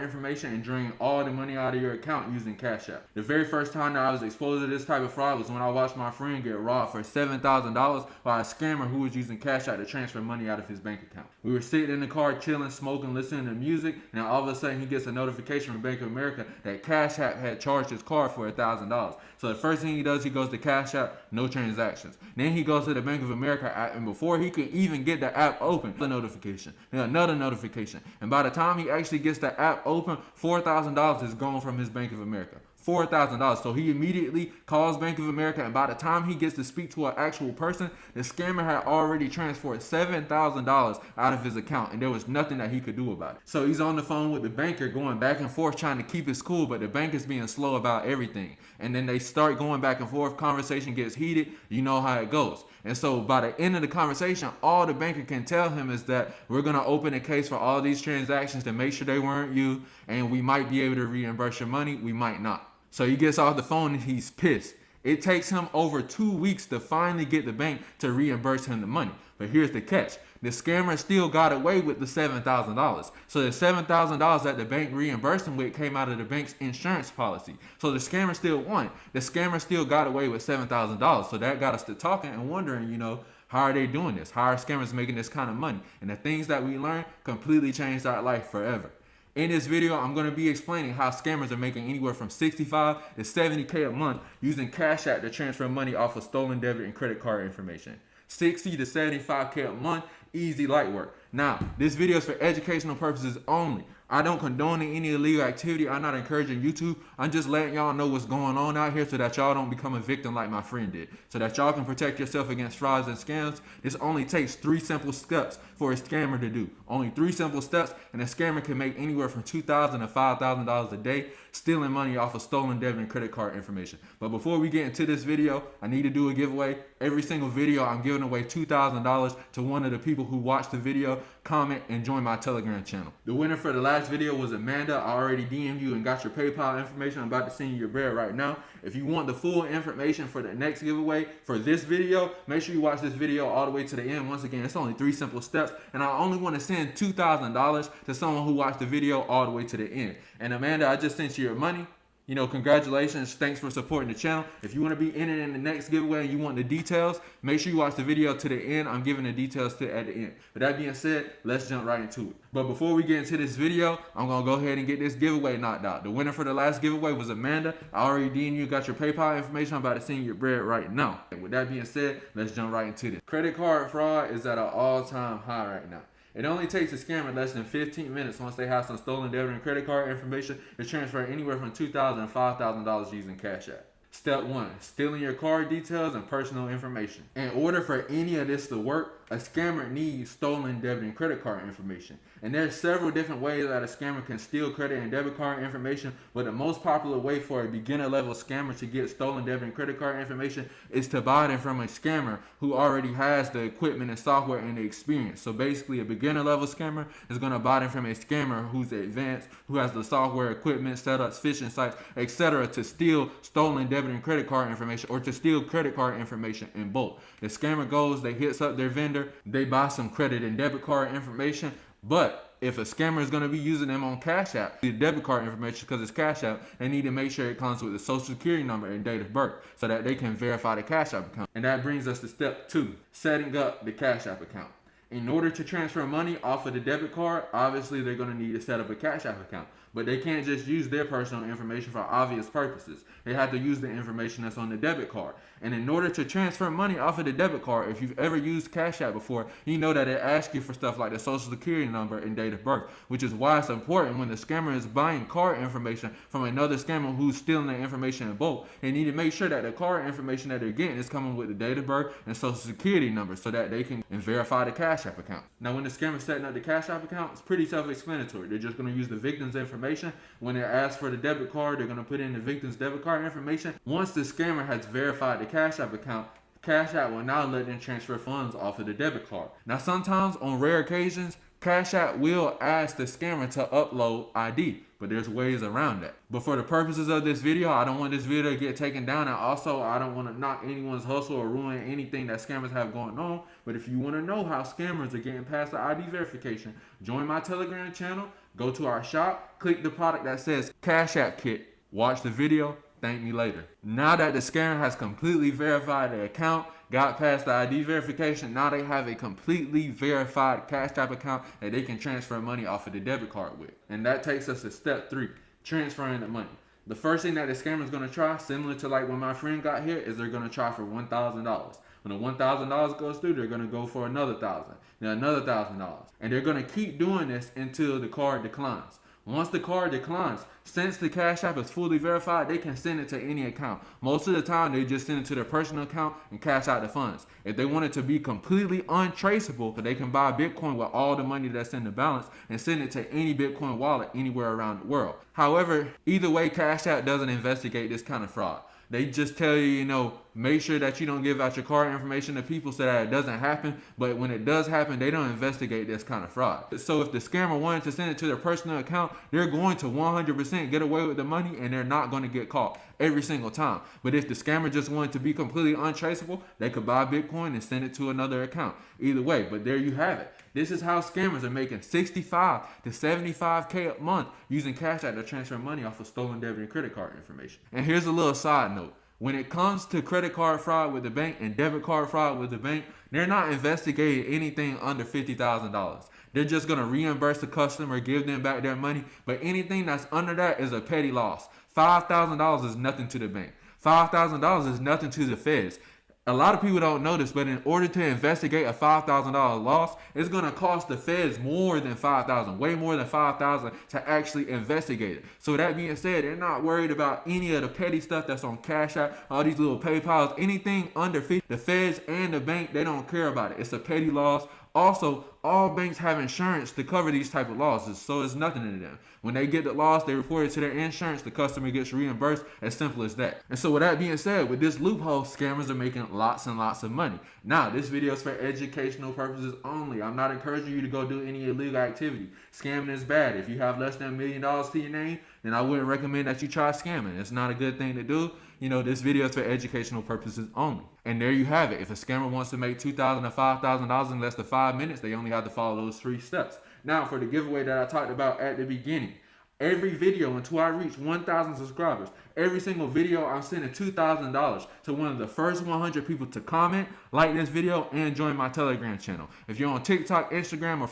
information and drain all the money out of your account using Cash App. The very first time that I was exposed to this type of fraud was when I watched my friend get robbed for $7,000 by a scammer who was using Cash App to transfer money out of his bank account. We were sitting in the car chilling, smoking, listening to music, and all of a sudden he gets a notification from Bank of America that Cash App had charged his card for $1,000. So the first thing he does, he goes to Cash App, no transactions. Then he goes to the Bank of America app, and before he can even get the app open, the notification, then another notification. And by the time he actually gets the app open, $4,000 is gone from his Bank of America. $4,000. So he immediately calls Bank of America, and by the time he gets to speak to an actual person, the scammer had already transferred $7,000 out of his account, and there was nothing that he could do about it. So he's on the phone with the banker going back and forth trying to keep his cool, but the banker's being slow about everything. And then they start going back and forth, conversation gets heated, you know how it goes. And so by the end of the conversation, all the banker can tell him is that we're going to open a case for all these transactions to make sure they weren't you, and we might be able to reimburse your money, we might not. So he gets off the phone and he's pissed. It takes him over 2 weeks to finally get the bank to reimburse him the money. But here's the catch. The scammer still got away with the $7,000. So the $7,000 that the bank reimbursed him with came out of the bank's insurance policy. So the scammer still won. The scammer still got away with $7,000. So that got us to talking and wondering, how are they doing this? How are scammers making this kind of money? And the things that we learned completely changed our life forever. In this video, I'm going to be explaining how scammers are making anywhere from $65 to $70K a month using Cash App to transfer money off of stolen debit and credit card information. $60 to $75K a month, easy light work. Now, this video is for educational purposes only. I don't condone any illegal activity. I'm not encouraging YouTube. I'm just letting y'all know what's going on out here so that y'all don't become a victim like my friend did. So that y'all can protect yourself against frauds and scams. This only takes 3 simple steps for a scammer to do. Only 3 simple steps, and a scammer can make anywhere from $2,000 to $5,000 a day stealing money off of stolen debit and credit card information. But before we get into this video, I need to do a giveaway. Every single video, I'm giving away $2,000 to one of the people who watch the video, comment, and join my Telegram channel. The winner for the last video was Amanda. I already DM'd you and got your PayPal information. I'm about to send you your bread right now. If you want the full information for the next giveaway for this video, make sure you watch this video all the way to the end. Once again, it's only 3 simple steps, and I only want to send $2,000 to someone who watched the video all the way to the end. And Amanda, I just sent you your money. Congratulations. Thanks for supporting the channel. If you want to be in it in the next giveaway and you want the details, make sure you watch the video to the end. I'm giving the details at the end. With that being said, let's jump right into it. But before we get into this video, I'm going to go ahead and get this giveaway knocked out. The winner for the last giveaway was Amanda. I already DM'd you, got your PayPal information. I'm about to send you your bread right now. And with that being said, let's jump right into this. Credit card fraud is at an all-time high right now. It only takes a scammer less than 15 minutes once they have some stolen debit and credit card information to transfer anywhere from $2,000 to $5,000 using Cash App. Step 1, stealing your card details and personal information. In order for any of this to work, a scammer needs stolen debit and credit card information. And there's several different ways that a scammer can steal credit and debit card information, but the most popular way for a beginner level scammer to get stolen debit and credit card information is to buy them from a scammer who already has the equipment and software and the experience. So basically a beginner level scammer is going to buy them from a scammer who's advanced, who has the software, equipment, setups, phishing sites, etc. to steal stolen debit and credit card information, or to steal credit card information in bulk. The scammer goes, they hits up their vendor, they buy some credit and debit card information, but if a scammer is going to be using them on Cash App, the debit card information, because it's Cash App, they need to make sure it comes with the social security number and date of birth so that they can verify the Cash App account. And that brings us to step 2, setting up the Cash App account. In order to transfer money off of the debit card, obviously they're going to need to set up a Cash App account. But they can't just use their personal information for obvious purposes. They have to use the information that's on the debit card. And in order to transfer money off of the debit card, if you've ever used Cash App before, you know that it asks you for stuff like the social security number and date of birth, which is why it's important when the scammer is buying card information from another scammer who's stealing the information in bulk. They need to make sure that the card information that they're getting is coming with the date of birth and social security number so that they can verify the Cash App account. Now, when the scammer's setting up the Cash App account, it's pretty self-explanatory. They're just going to use the victim's information. When they're asked for the debit card, they're going to put in the victim's debit card information. Once the scammer has verified the Cash App account, Cash App will now let them transfer funds off of the debit card. Now, sometimes on rare occasions, Cash App will ask the scammer to upload ID, but there's ways around that. But for the purposes of this video, I don't want this video to get taken down, and also I don't want to knock anyone's hustle or ruin anything that scammers have going on. But if you want to know how scammers are getting past the ID verification, join my Telegram channel. Go to our shop, click the product that says Cash App Kit, watch the video, thank me later. Now that the scammer has completely verified the account, got past the ID verification, now they have a completely verified Cash App account that they can transfer money off of the debit card with. And that takes us to step 3, transferring the money. The first thing that the scammer is going to try, similar to like when my friend got here, is they're going to try for $1,000. When the $1,000 goes through, they're going to go for another $1,000, then another $1,000. And they're going to keep doing this until the card declines. Once the card declines, since the Cash App is fully verified, they can send it to any account. Most of the time, they just send it to their personal account and cash out the funds. If they want it to be completely untraceable, they can buy Bitcoin with all the money that's in the balance and send it to any Bitcoin wallet anywhere around the world. However, either way, Cash App doesn't investigate this kind of fraud. They just tell you, make sure that you don't give out your card information to people so that it doesn't happen. But when it does happen, they don't investigate this kind of fraud. So if the scammer wanted to send it to their personal account, they're going to 100% get away with the money and they're not going to get caught every single time. But if the scammer just wanted to be completely untraceable, they could buy Bitcoin and send it to another account. Either way, but there you have it. This is how scammers are making $65 to $75K a month using Cash App to transfer money off of stolen debit and credit card information. And here's a little side note. When it comes to credit card fraud with the bank and debit card fraud with the bank, they're not investigating anything under $50,000. They're just going to reimburse the customer, give them back their money. But anything that's under that is a petty loss. $5,000 is nothing to the bank. $5,000 is nothing to the feds. A lot of people don't know this, but in order to investigate a $5,000 loss, it's going to cost the feds more than $5,000, way more than $5,000 to actually investigate it. So that being said, they're not worried about any of the petty stuff that's on Cash App, all these little PayPals, anything under 50. The feds and the bank, they don't care about it. It's a petty loss. Also, all banks have insurance to cover these type of losses, so it's nothing to them. When they get the loss, they report it to their insurance, the customer gets reimbursed, as simple as that. And so with that being said, with this loophole, scammers are making lots and lots of money. Now, this video is for educational purposes only. I'm not encouraging you to go do any illegal activity. Scamming is bad. If you have less than $1 million to your name, then I wouldn't recommend that you try scamming. It's not a good thing to do. This video is for educational purposes only. And there you have it. If a scammer wants to make $2,000 to $5,000 in less than 5 minutes, they only have to follow those 3 steps. Now, for the giveaway that I talked about at the beginning, every video until I reach 1,000 subscribers, every single video, I'm sending $2,000 to one of the first 100 people to comment, like this video, and join my Telegram channel. If you're on TikTok, Instagram, or